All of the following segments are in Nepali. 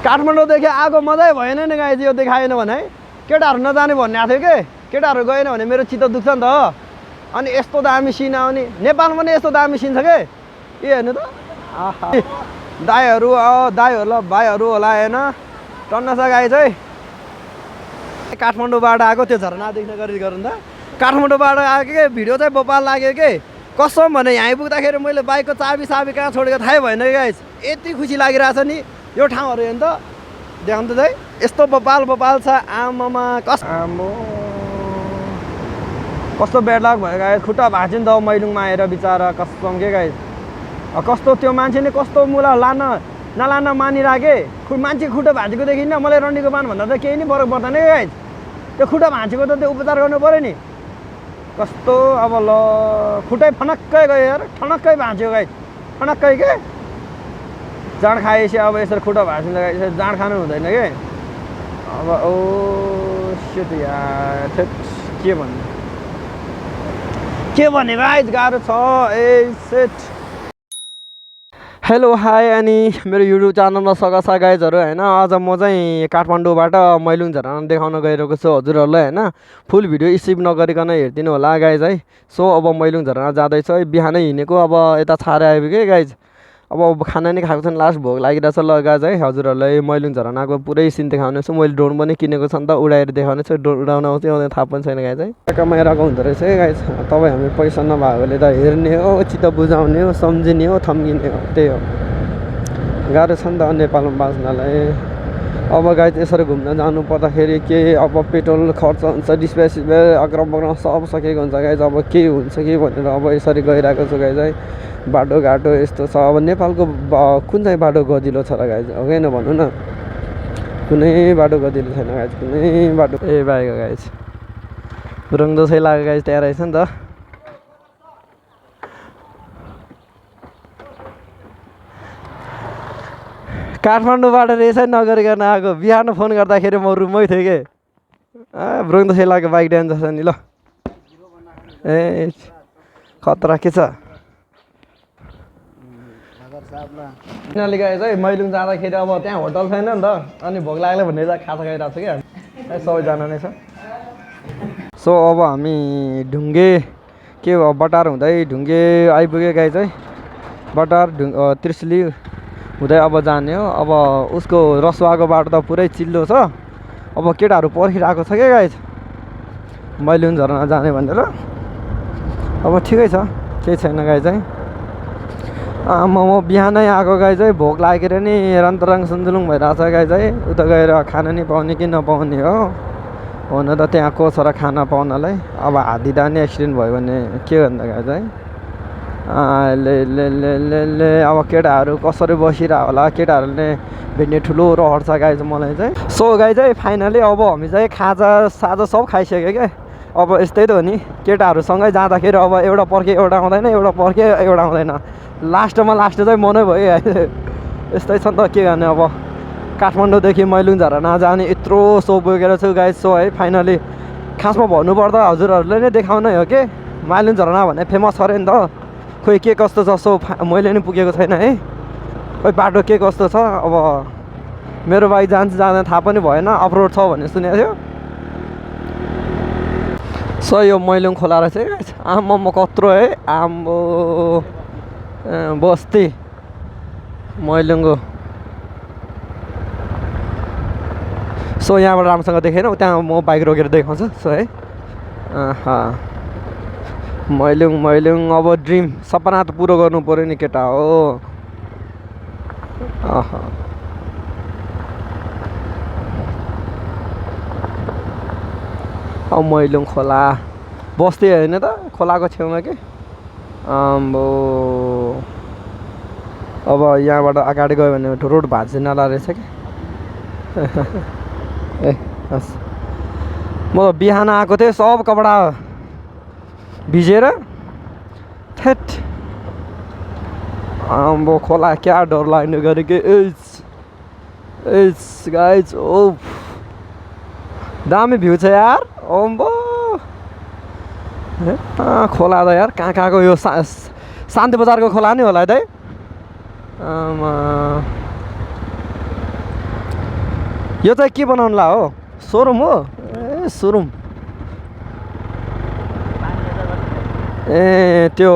काठमाडौँदेखि आएको मजै भएन नि गाइज यो देखाएन भने है केटाहरू नजाने भन्ने आएको थियो कि केटाहरू गएन भने मेरो चित्त दुख्छ नि त अनि यस्तो दामी सिन आउने नेपालमा पनि यस्तो दामी सिन छ के हेर्नु त आहा दाइहरू दाइहरू ल भाइहरू होला होइन टन्न छ गाई चाहिँ काठमाडौँबाट आएको त्यो झरना देख्न गरी गरौँ त काठमाडौँबाट आएको के भिडियो चाहिँ भोपाल लाग्यो कि कसम भने यहाँ आइपुग्दाखेरि मैले बाइकको चाबी कहाँ छोडेको थाहै भएन कि गाइज यति खुसी लागिरहेछ नि यो ठाउँहरू हेर्नु त देखाउनु त चाहिँ यस्तो भोपाल छ आमामा कस्तो बेडलाग भयो गाइज खुट्टा भाँच्यो नि त मैलुङमा आएर बिचरा कसम के गाइज कस्तो त्यो मान्छे नि कस्तो मुला नलान मानिराखे मान्छे खुट्टा भाँचेको देखिन्न मलाई रन्डीको पान भन्दा त केही नै फरक पर्दैन है गाइज त्यो खुट्टा भाँचेको त त्यो उपचार गर्नु पऱ्यो नि कस्तो अब ल खुट्टै फनक्कै गयो यार ठनक्कै भाँच्यो गाइज ठनक्कै के जाँड खाएपछि अब यसरी खुट्टा भाँचिन्छ यसरी जाँड खानु हुँदैन कि अब ओ सेट यार के भन्ने गाइज गाह्रो छ ए सेट हेलो हाई अनि मेरो युट्युब च्यानलमा स्वागत छ गाइजहरू होइन आज म चाहिँ काठमाडौँबाट मैलुङ झरना देखाउन गइरहेको छु हजुरहरूलाई होइन फुल भिडियो स्किप नगरिकन हेरिदिनु होला गाइज है सो अब मैलुङ झरना जाँदैछ बिहानै हिँडेको अब यता छाडे आइपुग्यो गाइज अब खाना नै खाएको छैन लास्ट भोक लागिरहेछ ल गाइज है हजुरहरूलाई मैलुङ झरनाको पुरै सिन देखाउने छु मैले ड्रोन पनि किनेको छ नि त उडाएर देखाउने छु ड्रोन उडाउन आउँथ्यो आउँदैन थाहा पनि छैन गाइज है कमाइरहेको हुँदो रहेछ है गाइज तपाईँ हामी पैसा नभएकोले त हेर्ने हो चित्त बुझाउने हो सम्झिने हो थम्किने हो त्यही हो गाह्रो छ नि त नेपालमा बाँच्नलाई अब गाइज यसरी घुम्न जानु पर्दाखेरि के अब पेट्रोल खर्च हुन्छ डिस्प्याच अग्रम बग्रम सब सकेको हुन्छ गाइज अब के हुन्छ कि भनेर अब यसरी गइरहेको छु गाइज है बाटोघाटो यस्तो छ अब नेपालको कुन चाहिँ बाटो गदिलो छ र गाइज हो किन भन्नु न कुनै बाटो गदिलो छैन गाइज कुनै बाटो ए बाइक गाइज रङ दसैँ लाग्यो गाइज त्यहाँ रहेछ नि त काठमाडौँबाट रेसै नगरिकन आएको बिहान फोन गर्दाखेरि म रुममै थिएँ कि ब्रोङ दसैँ लाग्यो बाइक ड्यान्स छ नि ल ए खतरा के छ यिनीहरूले गाइज है मैलुङ जाँदाखेरि अब त्यहाँ होटल छैन नि त अनि भोक लाग्यो भन्ने चाहिँ खाजा खाइरहेको छ क्या सबैजना नै छ सो अब हामी ढुङ्गे के बटार हुँदै ढुङ्गे आइपुग्यो गाइज है बटार त्रिशुली हुँदै अब जाने हो अब उसको रसुवाको बाटो त पुरै चिल्लो छ अब केटाहरू पर्खिरहेको छ क्या गाइज मैलुङ झरना जाने भनेर अब ठिकै छ केही छैन गाइज है म बिहानै आएको गाइज है भोक लागेर नि रन्तरङ सुन्दुलुङ भइरहेको छ गाइज है उता गएर खाना नि पाउने कि नपाउने हो हुन त त्यहाँ को छ र खाना पाउनलाई अब हादिँदा नि एक्सिडेन्ट भयो भने के भन्दा गाइज है ले अब केटाहरू कसरी बसिरह होला केटाहरूले भेट्ने ठुलो रहर छ गाइज मलाई चाहिँ सो गाइज है फाइनली अब हामी चाहिँ खाजा साजा सब खाइसक्यो क्या अब यस्तै त हो नि केटाहरूसँगै जाँदाखेरि अब एउटा पर्खे एउटा आउँदैन एउटा पर्खे एउटा आउँदैन लास्ट चाहिँ मनै भयो यस्तै छ नि त के गर्ने अब काठमाडौँदेखि मैलुङ झरना जाने यत्रो सो बोकेर छु गाइज सो है फाइनली खासमा भन्नुपर्दा हजुरहरूले नै देखाउनै हो कि मैलुङ झरना भन्ने फेमस छ अरे नि त खोइ के कस्तो छ सो मैले नि पुगेको छैन है खोइ बाटो के कस्तो छ अब मेरो बाइक जाँदैन थाहा पनि भएन अफरोड छ भन्ने सुनेको थियो सो यो मैलुङ खोला रहेछ है आम्मा कत्रो है आम्बो बस्ती मैलुङको सो यहाँबाट राम्रोसँग देखेन त्यहाँ म बाइक रोकेर देखाउँछु सो है मैलुङ अब ड्रिम सपना त पुरो गर्नु पऱ्यो नि केटा हो अब मैलुङ खोला बस्ती होइन त खोलाको छेउमा के आम्बो अब यहाँबाट अगाडि गयो भने रोड भाँचिन रहेछ कि ए हस् म बिहान आएको थिएँ सब कपडा भिजेर थेट आम्बो खोला क्या डर लाग्ने गरे कि गाइज ओ दामी भ्यू छ यार अम्बो खोला त यार कहाँको यो शान्ति बजारको खोला नि होला है यो चाहिँ के बनाउनु ला हो सोरुम हो ए सोरुम ए त्यो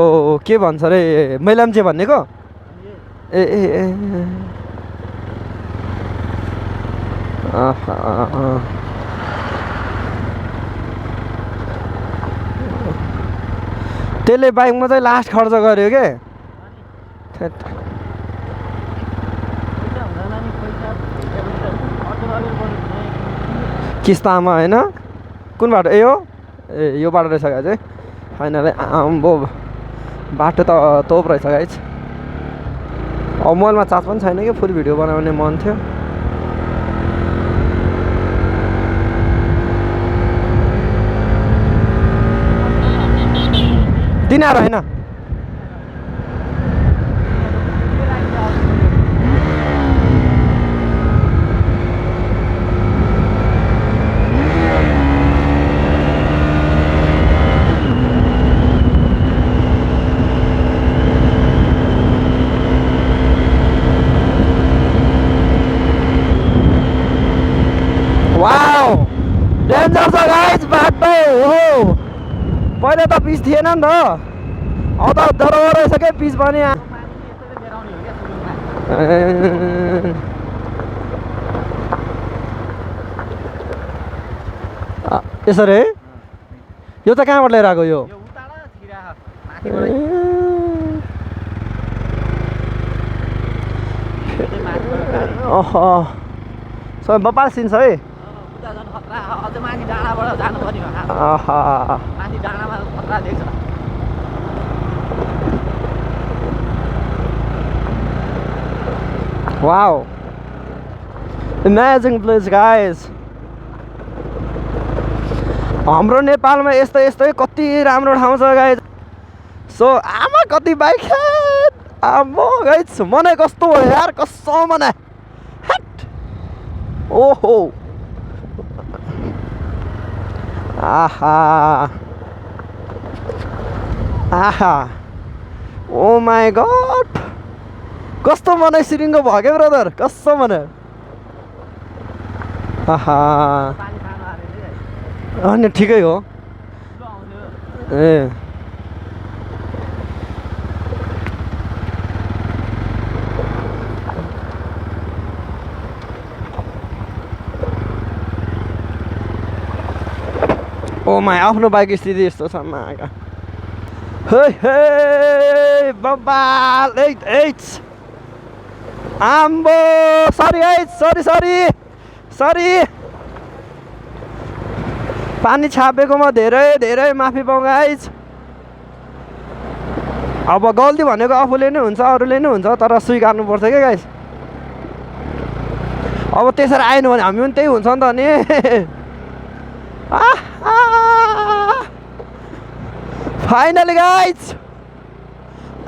के भन्छ अरे मैलाम्चे भन्नेको ए ए ए त्यसले बाइकमा चाहिँ लास्ट खर्च गर्यो के किस्तामा होइन कुन बाटो ए हो ए यो बाटो रहेछ गाइज है फाइनली आम्बो बाटो त तोप रहेछ गाइज अब मोबाइलमा चार्ज पनि छैन कि फुल भिडियो बनाउने मन थियो तिनीहरू होइन वाउ डेन्जर छ गाइज बाटो हो पहिला त पिच थिएन नि त अब त डर रहेछ क्या पिच पनि यसरी है यो त कहाँबाट लिएर आएको यो ओह सबै बपाल सिन्छ है Wow, amazing place guys. हाम्रो नेपालमा यस्तै यस्तै कति राम्रो ठाउँ छ गाइज सो आमा कति बाइक आमा गाइज मनै कस्तो हो यार कसम मना ओहो आहा आहा ओ माई गॉड कस्तो मनै सिरिङ्गो भयो के ब्रदर कसम मना आहा अनि ठिकै हो ए ओ माई आफ्नो बाइक स्थिति यस्तो छ मागा हे हे बबाल एट आम्बो सरी एट सरी पानी छापेकोमा धेरै धेरै माफी पाउँ गाइज अब गल्ती भनेको आफूले नै हुन्छ अरूले नै हुन्छ तर स्वीकार्नुपर्छ क्या गाइज अब त्यसरी आएन भने हामी पनि त्यही हुन्छ नि त नि फाइनली गाइज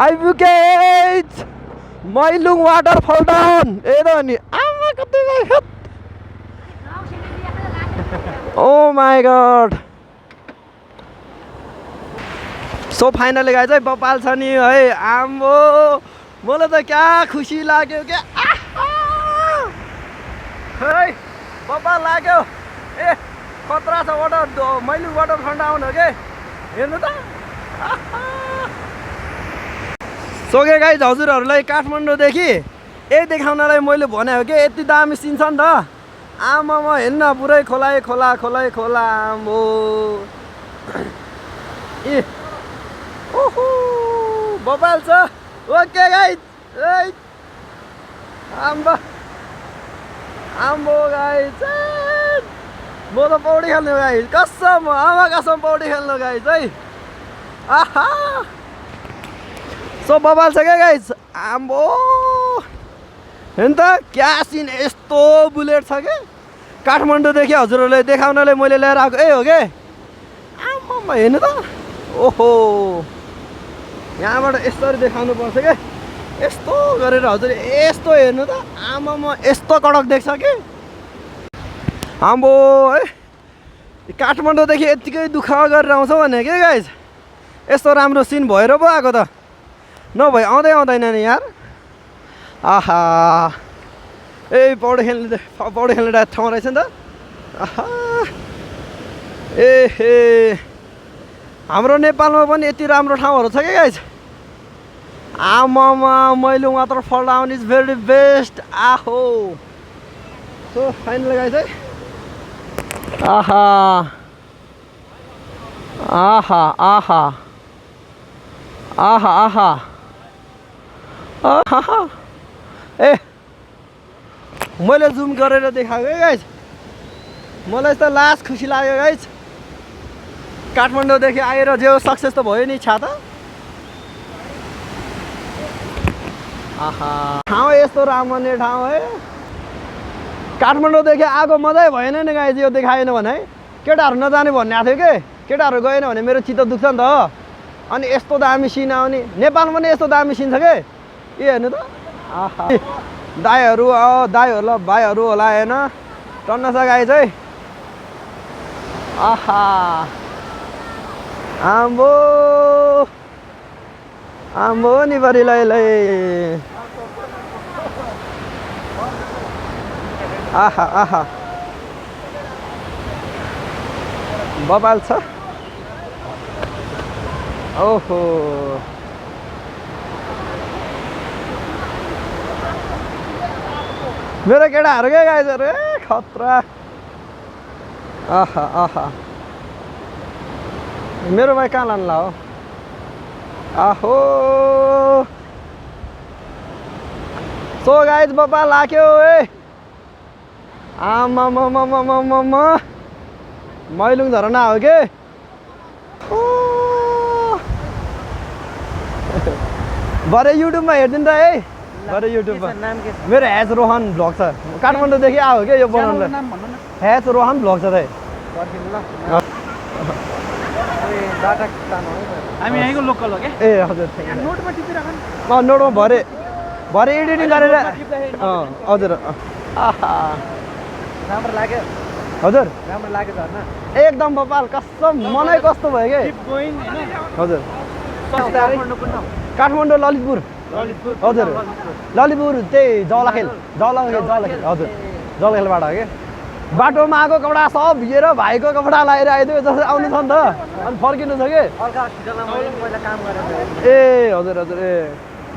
आइपुगेँ meailung waterfall डाउन ए त नि आमा कति Oh my god. So finally guys है बपाल छ नि है आम्बो मलाई त क्या खुसी लाग्यो के है बपाल लाग्यो ए खतरा छ meailung waterfall डाउन हो के हेर्नु त सो के गाइज हजुरहरूलाई काठमाडौँदेखि यही देखाउनलाई मैले भने हो कि यति दामी सिन छ नि त आमामा हेर्न पुरै खोला आम्बो ए ओहो बबाल छ ओके गाइज आम्बो गाइज म त पौडी खेल्नु गाइज कसम आमा कसम पौडी खेल्नु गाइज है आहा सो बबाल छ क्या गाइज आम्बो हेर्नु त क्या सिन यस्तो बुलेट छ क्या काठमाडौँदेखि हजुरहरूलाई देखाउनलाई मैले ल्याएर आएको ए हो के आम्मा हेर्नु त ओहो यहाँबाट यसरी देखाउनु पर्छ क्या यस्तो गरेर हजुर यस्तो हेर्नु त आमामा यस्तो कडक देख्छ कि आम्बो है काठमाडौँदेखि यत्तिकै दुःख गरेर आउँछ भने के गाइज यस्तो राम्रो सिन भएर पो आएको त नभए आउँदैन नि यार आहा ए पौडी खेल्ने ठाउँ रहेछ नि त ए हाम्रो नेपालमा पनि यति राम्रो ठाउँहरू छ क्या गाइज आमामा Mailung waterfall down is very best आहो सो फाइनल गाइज है आहा आहा आहा आहा आहा आहा ए मैले जुम गरेर देखाएको है गाइज मलाई त लास्ट खुसी लाग्यो गाइज काठमाडौँदेखि आएर जे सक्सेस त भयो नि इच्छा त आहा ठाउँ यस्तो राम्रो ठाउँ है काठमाडौँदेखि आएको मजै भएन नि गाइज यो देखाएन भने है केटाहरू नजाने भन्ने आएको थियो कि केटाहरू गएन भने मेरो चित्त दुख्छ नि त अनि यस्तो दामी सिन आउने नेपालमा पनि यस्तो दामी सिन छ के ए हेर्नु त आहा दाईहरू दाईहरू भाइहरू होला होइन टन्न छ गाइज है आहा आम्बो आम्बो नि बरी लै आहा आहा बबाल छ ओहो मेरो केटाहरू के गाइजहरू ए खतरा आहा आहा मेरो भाइ कहाँ लानु हो आहो सो गाइज बब्बा लाग्यो ए आमामामामामामा मैलुङ झरना हो के भरे युट्युबमा हेरिदिनु त है भरे युट्युबमा मेरो ह्याच रोहन भ्लग छ काठमाडौँदेखि आयो क्या यो बनाउनु ह्याच रोहन भ्लग छ त हामी यहीँको लोकल हो क्या ए हजुर नोटमा टिपिराख्नु नोटमा भरे एडिटिङ गरेर हजुर आहा राम्रो लाग्यो हजुर राम्रो लाग्यो झर्ना एकदम बपाल कसम मनै कस्तो भयो के हजुर काठमाडौँ ललितपुर हजुर ललितपुर त्यही जौलाखेल हजुर जौलाखेलबाट हो कि बाटोमा आएको कपडा सब भिजेर भाइको कपडा लगाएर आइदियो जस्तो आउनु छ नि त अनि फर्किनु छ कि ए हजुर हजुर ए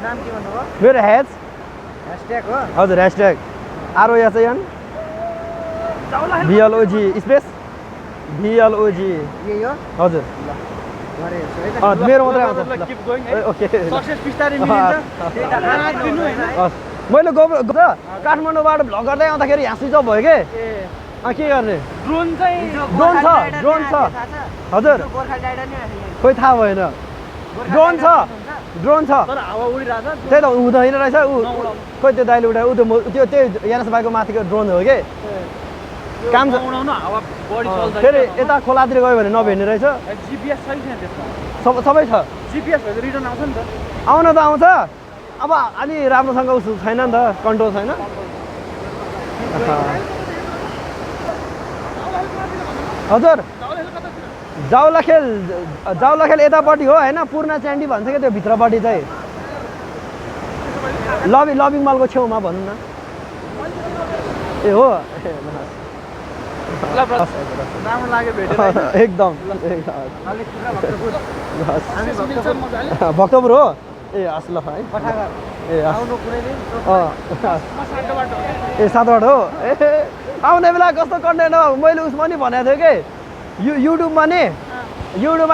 नाम के भन्नुभयो मेरो ह्यासट्याग हो हजुर hashtag ROSAN VLOG space VLOG यही हो हजुर मेरो मात्रै आउँछ ओके मैले काठमाडौँबाट भ्लग गर्दै आउँदाखेरि यहाँ स्विच अफ भयो के के गर्ने ड्रोन छ हजुर खोइ थाहा भएन ड्रोन छ त्यही त हुँदैन रहेछ ऊ खोइ त्यो दाइले उठायो ऊ त्यो त्यही यानस भाइको माथिको ड्रोन हो कि काम फेरि यता खोलातिर गयो भने नभेट्ने रहेछ सबै छ आउन त आउँछ अब अलि राम्रोसँग उस छैन नि त कन्ट्रोल छैन हजुर जाउलाखेल यतापट्टि हो होइन पूर्णा च्यान्डी भन्छ क्या त्यो भित्रपट्टि चाहिँ लबिङ मलको छेउमा भनौँ न ए हो राम्रो लाग्यो भेटेर एकदम भक्तपुर हो ए हस् ल है ए ए 7 बाटो हो ए आउने बेला कस्तो कन्टेन्ट हो मैले उसमा नि भनेको थिएँ कि युट्युबमा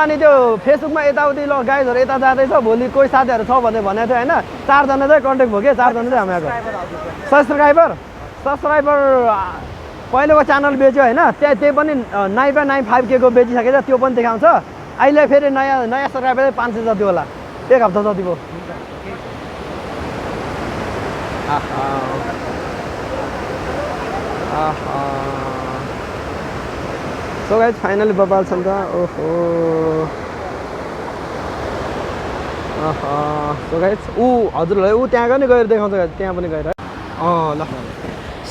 नि त्यो फेसबुकमा यताउति ल गाइजहरू यता जाँदैछ भोलि कोही साथीहरू छ भनेर भनेको थियो होइन 4 जना चाहिँ कन्ट्याक्ट भयो क्या 4 जना चाहिँ हामीहरूको सब्सक्राइबर पहिलेको च्यानल बेच्यो होइन त्यही पनि 9.95K को बेचिसकेछ त्यो पनि देखाउँछ अहिले फेरि नयाँ सब्सक्राइबर 500 जति होला 1 हप्ता जति भयो सो गाइज फाइनली बबाल छ नि त ओहो सो गाइज हजुरलाई त्यहाँ पनि गएर देखाउँछ त्यहाँ पनि गएर ल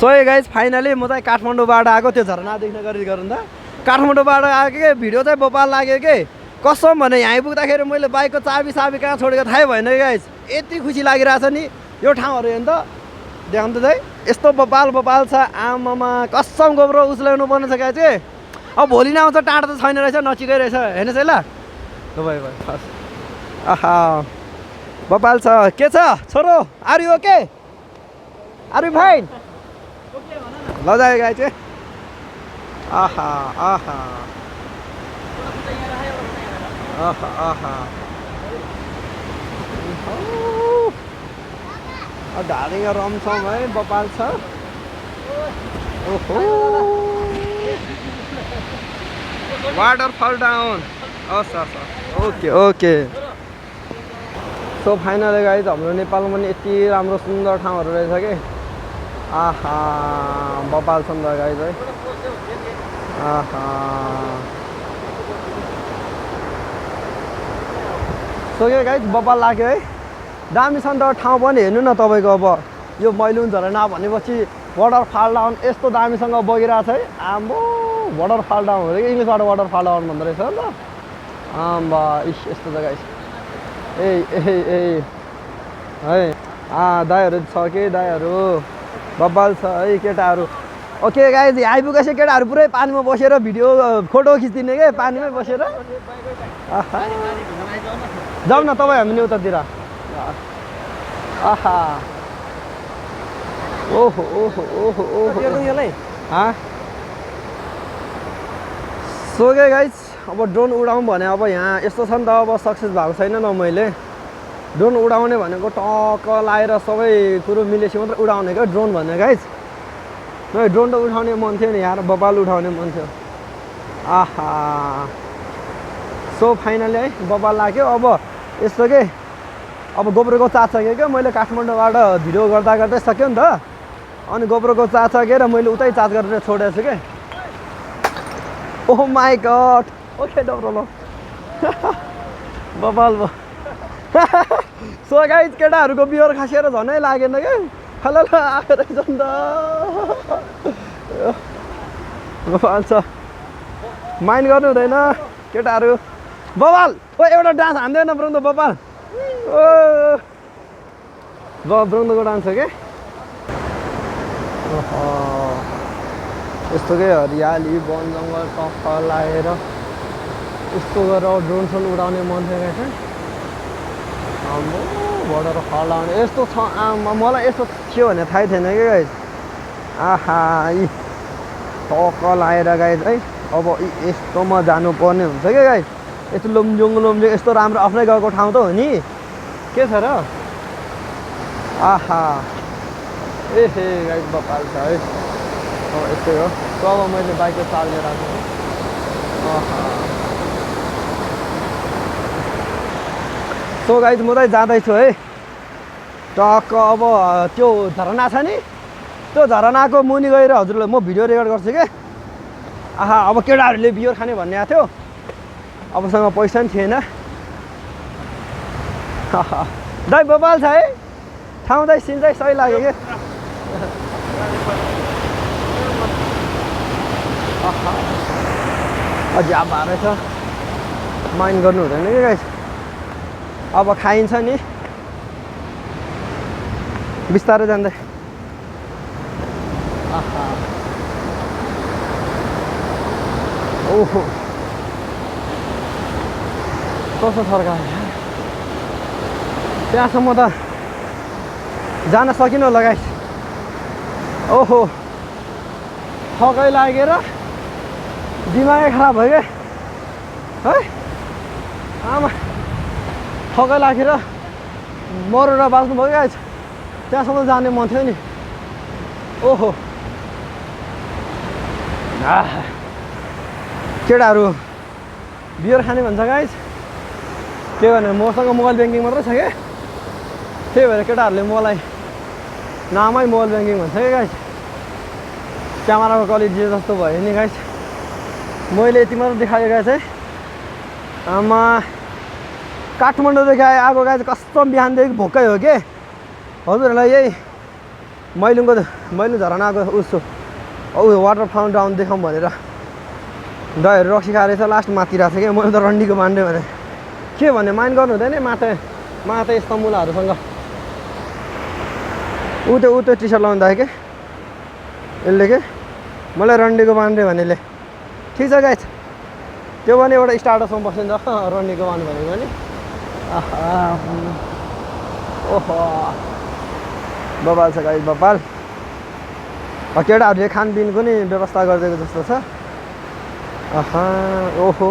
सो गाइज फाइनली म चाहिँ काठमाडौँबाट आएको त्यो झरना देख्न गरौँ त काठमाडौँबाट आएको के भिडियो चाहिँ बबाल लाग्यो के कसम भने यहाँ आइपुग्दाखेरि मैले बाइकको चाबी कहाँ छोडेको थाहै भएन गाइज यति खुसी लागिरहेछ नि यो ठाउँहरू हेर्नु त देखाउनु त दाइ यस्तो बपाल छ आमामा कसम गोब्रो उसल्याउनु पर्ने छ क्या चाहिँ अब भोलि नै आउँछ टाढो त छैन रहेछ नचिकै रहेछ हेर्नुहोस् है ल भयो आहा बपाल छ के छ छोरो are you okay are you fine ल जाए गाई चाहिँ आहा आहा आहा आहा ढाडिङ रम्छौँ है बपाल छ ओहो waterfall down okay okay so finally guys हाम्रो नेपालमा पनि यति राम्रो सुन्दर ठाउँहरू रहेछ कि आहा बपाल छ नि त गाइज है आहा सो के गाइज बपाल लाग्यो है दामी छ नि त ठाउँ पनि हेर्नु न तपाईँको अब यो मैलुङ झरना भनेपछि वाटरफल डाउन यस्तो दामीसँग बगिरहेको छ है आम्बो वाटरफल डाउन हो कि इङ्ग्लिसबाट वाटरफल डाउन भन्दो रहेछ नि त आम्बा इस यस्तो जग्गा ए है दाइहरू छ कि दाइहरू बब्बाल छ है केटाहरू ओके गाइज आइपुगेपछि केटाहरू पुरै पानीमा बसेर भिडियो फोटो खिचिदिने के पानीमै बसेर जाउँ न तपाईँ हामी उतातिर आहा ओहो ओहो ओहो ओहो सो के गाइज अब ड्रोन उडाउँ भने अब यहाँ यस्तो छ नि त अब सक्सेस भएको छैन न मैले ड्रोन उडाउने भनेको टक्क लाएर सबै कुरो मिलेपछि मात्र उडाउने क्या ड्रोन भन्ने गाइज नभए ड्रोन त उठाउने मन थियो नि यहाँ बबाल उठाउने मन थियो आहा सो फाइनली है बबाल लाग्यो अब यस्तो के अब गोब्रोको चार्ज सक्यो क्या मैले काठमाडौँबाट भिडियो गर्दा गर्दै सक्यो नि त अनि गोब्रोको चार्ज सकेर मैले उतै चार्ज गरेर छोडेको छु क्या ओह माई गड ओके डब्रो ल बबाल भयो सो गाइज केटाहरूको बिहोर खासिएर झनै लागेन क्या हला आएर रहेछ नि त बबाल छ माइन्ड गर्नु हुँदैन केटाहरू बबाल ओ एउटा डान्स हान्दैन ब्रुङ त बबाल ओ ब्रुङको डान्स हो क्या यस्तो के हरियाली वन जङ्गल टक्क लाएर यस्तो गरेर ड्रोन सोन उडाउने मन थियो क्या आम्बो वाटरफल लाउने यस्तो छ मलाई यस्तो थियो भने थाहै थिएन कि गाइज आहा यी टक्क लाएर गाइज है अब यस्तोमा जानुपर्ने हुन्छ क्या गाइज यस्तो लुम्जुङ यस्तो राम्रो आफ्नै गएको ठाउँ त हो नि के छ र आहा ए हे गाइज बपाल छ है यस्तै हो तो अब मैले बाइकको चार्ज लिएर आएको सो गाइज म चाहिँ जाँदैछु है टक्क अब त्यो झरना छ नि त्यो झरनाको मुनि गएर हजुरलाई म भिडियो रेकर्ड गर्छु कि आहा अब केटाहरूले बियर खाने भन्ने आएको थियो अबसँग पैसा पनि थिएन दाइ बबाल छ है ठाउँ चाहिँ सिन चाहिँ सही लाग्यो कि अझै अब रहेछ माइन्ड गर्नु हुँदैन कि गाइस अब खाइन्छ नि बिस्तारै जाँदै ओहो कस्तो सरकार त्यहाँसम्म त जान सकिन होला गाइस ओहो थकै लागेर दिमागै खराब भयो क्या है आमा थकै लागेर मरेर बाँच्नु भयो क्या त्यहाँसम्म जाने मन थियो नि ओहो केटाहरू बियर खाने भन्छ गाइस के भने मसँग मोबाइल ब्याङ्किङ मात्रै छ क्या त्यही भएर केटाहरूले मलाई नामै मोबाइल ब्याङ्किङ भन्छ क्या गाइस क्यामेराको क्वालिटी जस्तो भयो नि गाइस मैले यति मात्र देखाएको गाइस है आमा काठमाडौँदेखि आएको गाइस कस्तो बिहानदेखि भोकै हो के हजुरहरूलाई यही मैलुङ झरनाको उसो औ वाटरफल डाउन देखाउँ भनेर दहीहरू रक्सी खाएर छ लास्ट माथिरहेको छ क्या मैले त रन्डीको मान्ने भने के भने माइन्ड गर्नु हुँदैन माथि यस्ता मुलाहरूसँग ऊ त्यो टी सर्ट लाउँदा के यसले के मलाई रन्डीको बान्ने भनेले ठिक छ गाइस त्यो भने एउटा स्टार्टसमा बसिन्छ रन्डीको बान्ने भनेको नि ओहो बबाल छ गाइस बबाल केटाहरूले खानपिनको नि व्यवस्था गरिदिएको जस्तो छ ओहो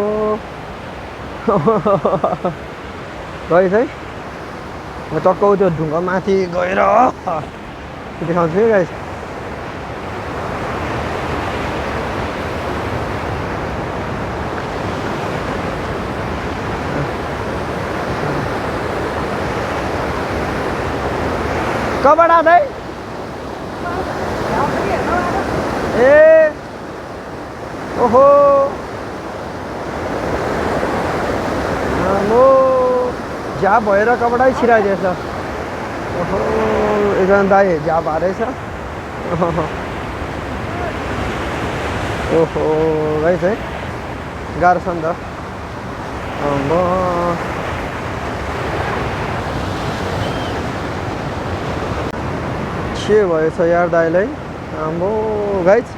गाइस है म टक्क त्यो ढुङ्गा माथि गएर देखाउँछु है गाइस कबाट आउँदै ए ओहो आम्बो झ्याप भएर कपडै छिराइदिएछ ओहो एकजना दाइ झ्याप हारेछ ओहो गाइस है गाह्रो छ नि त आम्बो के भएछ यार दाइलाई आम्बो गाइस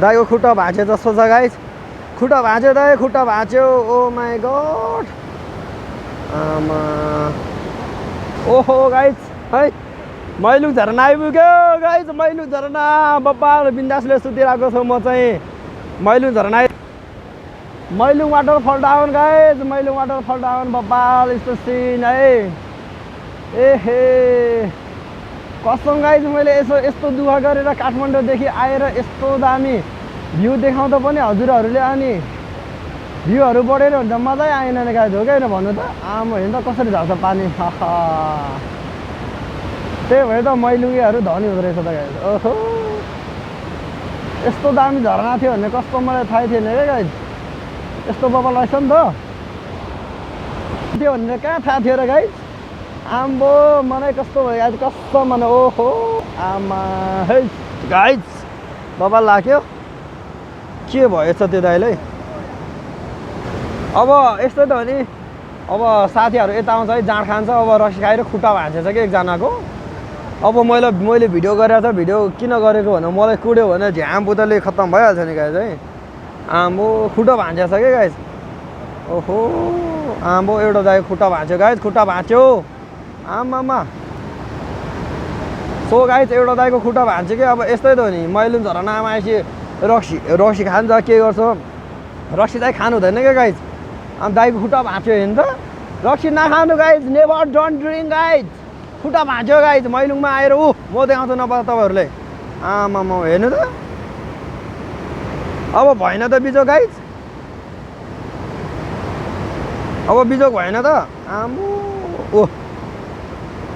दाइको खुट्टा भाँचे जस्तो छ गाइस खुट्टा भाँच्यो दाइ खुट्टा भाँच्यो ओ माई गड आमा ओहो गाइस है मैलुङ झरना आइपुग्यो गाइस मैलुङ झरना बब्बाल बिन्दासले सुतिरहेको छु म चाहिँ मैलुङ झरना Mailung waterfall down guys Mailung waterfall down बब्बाल यस्तो सिन है एहे कसम गाइस मैले यस्तो दुःख गरेर काठमाडौँदेखि आएर यस्तो दामी भ्यू देखाउँदा पनि हजुरहरूले अनि भ्यूहरू बढेर हुन्छ मजै आएन नि गाइस हो क्या भन्नु त आमा हेर्नु त कसरी झर्छ पानी त्यही भएर त मैलुङेहरू धनी हुँदो रहेछ त गाइस ओहो यस्तो दामी झरना थियो भन्ने कस्तो मलाई थाहै थिएन क्या गाइस यस्तो बबल रहेछ नि त त्यो भनेर कहाँ थाहा थियो र गाइस आम्बो मलाई कस्तो भयो आज कस्तो मन ओहो आमा है गाइस बबाल लाग्यो के भएछ त्यो दाइलाई अब यस्तो त हो नि अब साथीहरू यता आउँछ है जाँड खान्छ अब रक्सी खाएर खुट्टा भाँचेछ कि एकजनाको अब मैले भिडियो गरेर त भिडियो किन गरेको भने मलाई कुड्यो भने झ्याम बुतले खत्तम भइहाल्छ नि गाइस है आम्बो खुट्टा भाँचेछ कि गाइस ओहो आम्बो एउटा दाइको खुट्टा भाँच्यो गाइस खुट्टा भाँच्यो आमामा सो गाइस एउटा दाइको खुट्टा भाँच्यो कि अब यस्तै त हो नि मैलुङ झरनामा आएपछि रक्सी खान्छ के गर्छ रक्सी चाहिँ खानु हुँदैन क्या गाइस अनि दाइको खुट्टा भाँच्यो हेर्नु त रक्सी नखानु guys never don't drink guys खुट्टा भाँच्यो गाइस मैलुङमा आएर म देखाउँछु नपाउँदा तपाईँहरूले आमामा हेर्नु त अब भएन त बिजोग गाइस अब बिजोग भएन त आम्बो ओ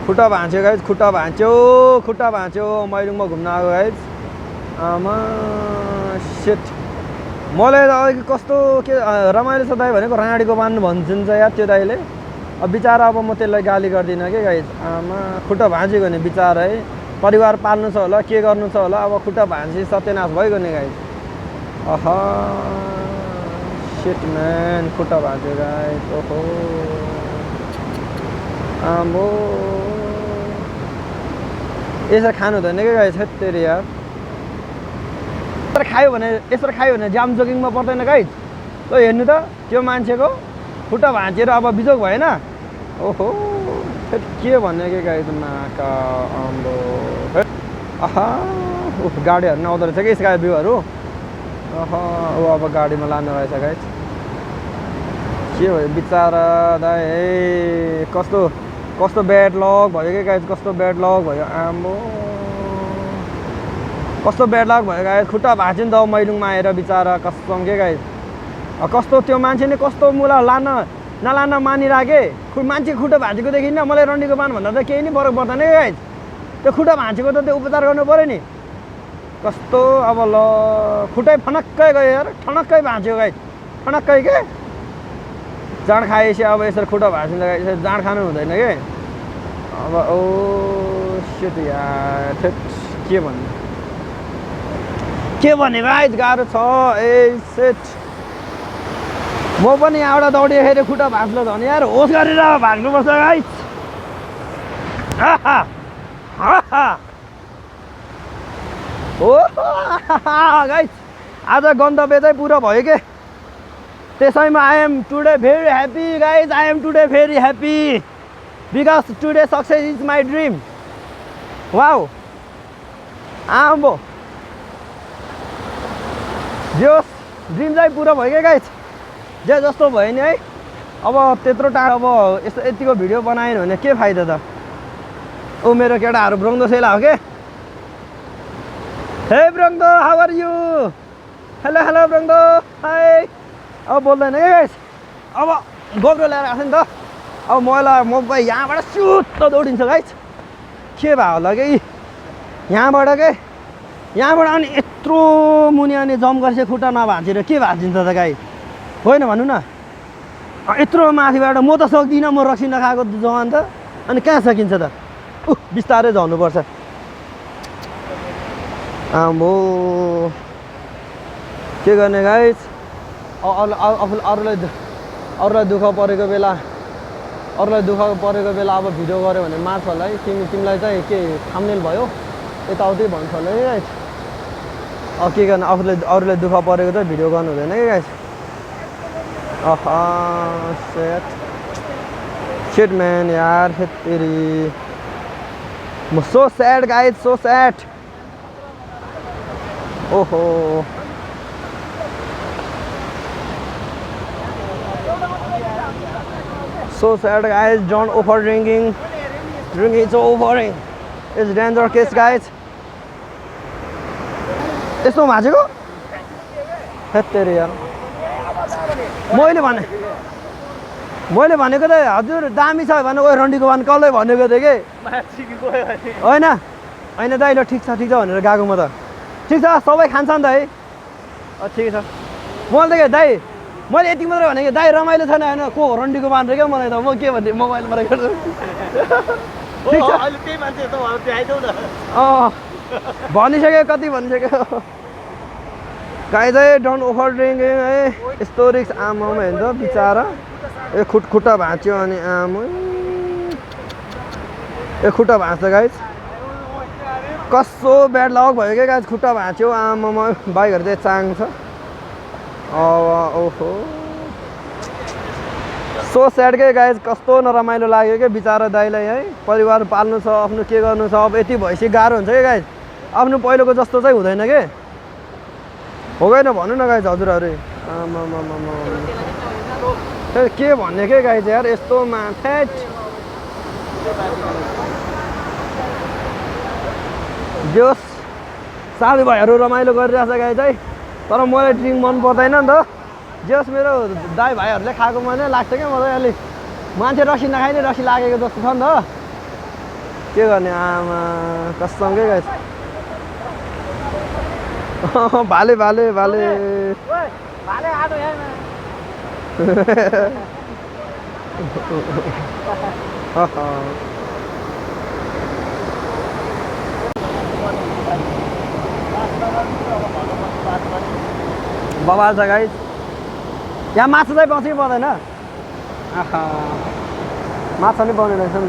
खुट्टा भाँच्यो गाइस खुट्टा भाँच्यो मैलुङमा घुम्न आएको गाइस आमा सेट मलाई त अघि कस्तो के रमाइलो छ दाइ भनेको राँडीको बान्नु भन्छ यार त्यो दाइले अब बिचारा अब म त्यसलाई गाली गर्दिनँ कि गाइस आमा खुट्टा भाँचेको भने बिचारा है परिवार पाल्नु छ होला के गर्नु छ होला अब खुट्टा भाँची सत्यनाश भइगयो नि गाइस सेट म्यान खुट्टा भाँच्यो गाइस ओहो आम्बो यसरी खानु हुँदैन क्या गाइस हेत्तेरी यार यसरी खायो भने जाम जोगिङमा पर्दैन गाइस ल हेर्नु त त्यो मान्छेको खुट्टा भाँचेर अब बिजोग भएन ओहो के भन्ने के गाइस नाका आम्बो गाडीहरू नआउँदो रहेछ कि स्काई भ्यूहरू अब गाडीमा लानु रहेछ गाइस के भयो बिचारा दाइ कस्तो ब्याड लक भयो कि गाइस कस्तो ब्याड लक भयो आम्बो कस्तो ब्याड लक भयो गाइस खुट्टा भाँच्यो नि त मैलुङमा आएर बिचारा कसम के गाइस कस्तो त्यो मान्छे नि कस्तो मुला नलान मानिराखे मान्छे खुट्टा भाँचेको देखिन्न मलाई रन्डीको बान भन्दा त केही नै फरक पर्दैन क्या गाइस त्यो खुट्टा भाँचेको त त्यो उपचार गर्नु पऱ्यो नि कस्तो अब ल खुट्टै फनक्कै गयो यार ठनक्कै भाँच्यो गाइस ठनक्कै के जाँड खाएपछि अब यसरी खुट्टा भाँचिन्छ यसरी जाँड खानु हुँदैन कि अब ओ सेट यार के भन्ने गाइस गाह्रो छ ए सेट म पनि यहाँबाट दौडिएर खुट्टा भाँच्लो भने यार होस गरेर भाग्नुपर्छ गाइस हो गाइस आज गन्तव्य चाहिँ पुरा भयो के त्यसैमा I am today very happy guys I am today very happy because today success is my dream wow आम्बो जो ड्रिम चाहिँ पुरा भयो क्या गाइस जे जस्तो भयो नि है अब त्यत्रो टाढो अब यस्तो यतिको भिडियो बनाएन भने के फाइदा त ओ मेरो केटाहरू ब्रङ्दो सेला हो के हे ब्रङ्दो how are you hello hello ब्रङ्दो हाई अब बोल्दैन है गाइस अब गोब्रो ल्याएर आएको नि त अब मलाई म यहाँबाट सुत्त दौडिन्छ गाइस के भयो होला कि यहाँबाट के यहाँबाट अनि यत्रो मुनि अनि जम्प गरेपछि खुट्टा नभाँचिएर के भाँचिन्छ त गाई होइन भन्नु न यत्रो माथिबाट म त सक्दिनँ म रक्सी नखाएको जवान त अनि कहाँ सकिन्छ त बिस्तारै झर्नुपर्छ आम्बो के गर्ने गाइस अरूलाई दुःख परेको बेला अब भिडियो गऱ्यो भने मार्छ होला है तिमीलाई चाहिँ के थाम्नेल भयो यताउति भन्छ होला है गाइस के गर्ने अरूलाई दुःख परेको चाहिँ भिडियो गर्नु हुँदैन है गाइस शिट म्यान यार हेत्तेरी म so sad guys so sad ओहो so sad guys don't over drinking is overing it's danger case guys यस्तो भाँचेको हेत्तेरी यार मैले भनेको त हजुर दामी छ भने ओइ रन्डीको वान कसले भनेको थिएँ कि होइन दाइ ल ठिक छ भनेर गएको म त ठिक छ सबै खान्छ नि त है ठिक छ मैले त के दाइ मैले यति मात्रै भनेको दाइ रमाइलो छैन होइन को रन्डीको वान क्या मलाई त म के भन्थेँ मोबाइलमा गर्छु ठिक छ भनिसक्यो कति भनिसक्यो गाई चाहिँ डोन्ट ओभर ड्रिङ्किङ है यस्तो रिक्स आमामा हेर्छ बिचरा ए खुट्टा भाँच्यो अनि आमा ए खुट्टा भाँच्छ गाइस कस्तो ब्याड लक भयो क्या गाइस खुट्टा भाँच्यो आमामा बाइकहरू चाहिँ चाङ छ ओहो सो स्याड के गाइस कस्तो नरमाइलो लाग्यो क्या बिचरा दाइलाई है परिवार पाल्नु छ आफ्नो के गर्नु छ अब यति भएपछि गाह्रो हुन्छ क्या गाइस आफ्नो पहिलोको जस्तो चाहिँ हुँदैन के हो गएन भन्नु न गाइस हजुरहरू के भन्ने के गाइस यार यस्तो माथेट जोस साथीभाइहरू रमाइलो गरिरहेछ गाइस है तर मलाई ड्रिङ्क मन पर्दैन नि त जोस मेरो दाइ भाइहरूले खाएको मन लाग्छ क्या मलाई अलिक मान्छे रक्सी नखाइने रक्सी लागेको जस्तो छ नि त के गर्ने आमा कसम के गाइस भाले बबाल छ गाइस यहाँ माछा चाहिँ पाउँछ कि पाउँदैन माछा नि पाउने रहेछ नि त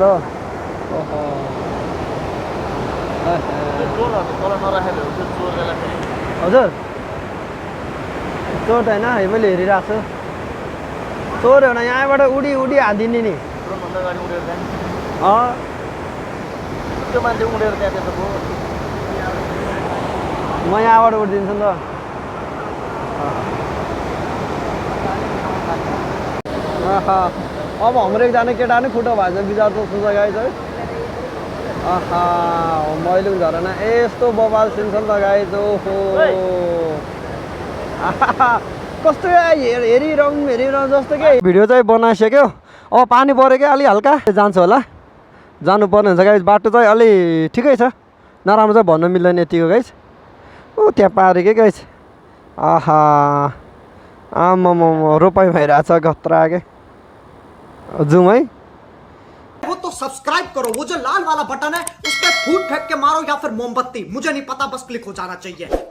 हजुर चोर त होइन मैले हेरिरहेको छु चोर हो न यहाँबाट उडी हालिदिने नि म यहाँबाट उठिदिन्छु नि त अब हाम्रो एकजना केटा नि खुट्टा भाँच्छ बिचार सोच्नु छ गाइस है मैलुङ झरना यस्तो बबाल सिन छ नि त गाइस ओहो कस्तो हेरिरहँ जस्तो के भिडियो चाहिँ बनाइसक्यो अब पानी पऱ्यो क्या अलि हल्का जान्छ होला जानुपर्ने हुन्छ गाइस बाटो चाहिँ अलि ठिकै छ नराम्रो चाहिँ भन्न मिल्दैन यतिको गाइस ओ त्यहाँ पारे के गाइस आम्मामा रोपाइ भइरहेछ खतरा के जुम है वो तो सब्सक्राइब करो वो जो लाल वाला बटन है उस पर फूट फेंक के मारो या फिर मोमबत्ती मुझे नहीं पता बस क्लिक हो जाना चाहिए